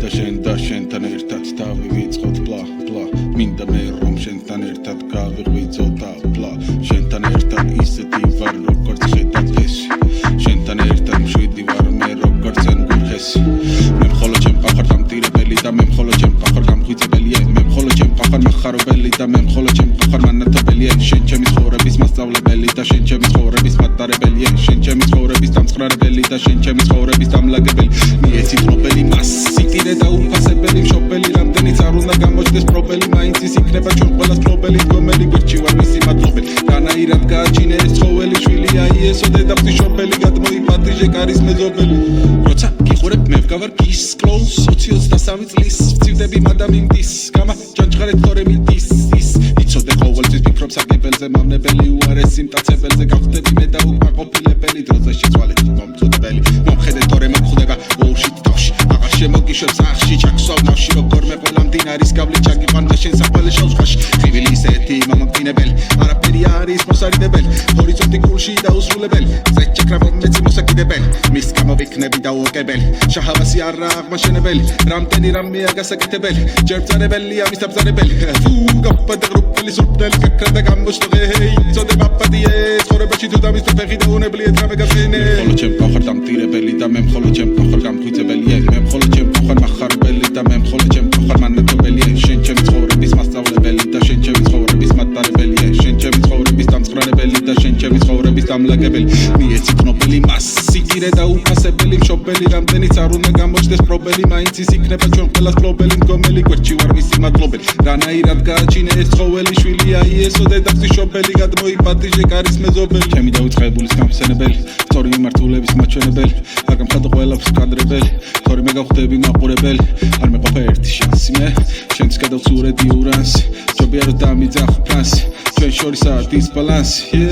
და შენთან ერთად დავივიწყოთ ბლა მინდა მე რომ შენთან ერთად გავიღვიძო და ბლა შენთან ერთად ისეთი ვარ როგორც ხედავ ესე შენთან ერთად მშვიდი ვარ მე როგორც ენგურხესი მე მხოლოდ ჩემ ყახარ დამტირებელი და მე მხოლოდ ჩემ ყახარ გამხვიწებელია მე მხოლოდ ჩემ ყახარ მახარებელი და მე მხოლოდ ჩემ ყახარ მანათობელია შენ ჩემი ცხოვრების მასწავლებელი და შენ ჩემი ცხოვრების მატარებელია შენ ჩემი ცხოვრების დამწყნარებელი და შენ ჩემი ცხოვრების დამლაგებელი მიეცით ნობელი მასიტირე და უფასებელი მშობელი რამდენიც არ უნდა გამოჩნდეს პრობელი მაინც ის იქნება ჩვენ ყველას მფლობელი მდგომელი გვერდში ვარ მისი მადლობელი განაირად გააჩინე ეს ცხოველი შვილია იესო დედაფის შობელი გადმოიფატიჟე კარის მეზობელი როცა გიყურებ მე ვგავარ გის კლოუს 23 წლის ვწივდები მადამინდის გამა ჯანჯღარეთ თორე მიდის ის იცოდე ყოველთვის ფიქრობ საკებელზე მავნებელი უარესი მტაცებელზე გავხდები მე და უკმაყოფილებელი დროზე შეცვალეთ მომწოდებელი მომხედე თორე მოხდება უუშით თავში აღარ შემოგიშვებს ახში ჩაქსვავ ნავში როგორ მე ყველა მდინარის გავლით ჩაგიყვანდა შენ საყვალე შავსხაში ხივილი ისეთი მომამტკინებელი არაფერი არის მოსარიდებელი ჰორიზონტი გულში დაუსრულებელი ზეჩაკრა მომეცი მოსაკიდებელი მის გამო ვიქნები დაუოკებელი შაჰავასი არა აღმაშენებელი რამდენი რამეა გასაკეთებელი ჯერ ბრძანებელი ამის დაბრძანებელი თუ გაფადა გრუპელი სურდელი კაკრა გამოშტოღე იცოდე ბაპადიე ცხოვრებაში თუ დამის ფეხი დაუნებლიე თამე გასინე მხოლოდ ჩემ ყახარ დამტირებელი და მე მხოლოდ ჩემ ყახარ გამხვიწებელია მე მხოლოდ ჩემ ყახარ მახარებელი და მე მხოლოდ ჩემ ყახარ მანათობელია შენ ჩემი ცხოვრების მასწავლებელი და შენ ჩემი ცხოვრების მატარებელია შენ ჩემი ცხოვრების დამწყნარებელი და შენ ჩემი ცხოვრების დამლაგებელი მიეცით ნობელი მასიტირე და უფასებელი მშობელი რამდენიც არ უნდა გამოჩნდეს პრობელი მაინც ის იქნება ჩვენ ყველას მფლობელი მდგომელი გვერდში ვარ მისი მადლობელი რანაირად გააჩინე ეს ცხოველი შვილია იესო დედაფის შობელი გადმოიფატიჟე კარის მეზობელი ჩემი დაუწყებულის გამხსენებელი სწორი მიმართულების მაჩვენებელი არ გამხადო ყველაფერს კადრებელი თორე მე გავხდები მაყურებელი არ მეყოფა ერთი შანსი მე შენც გადავცურე დიურანსი ჯობია რომ დამიძახო ფრანსი ჩვენ შორისაა დისბალანსი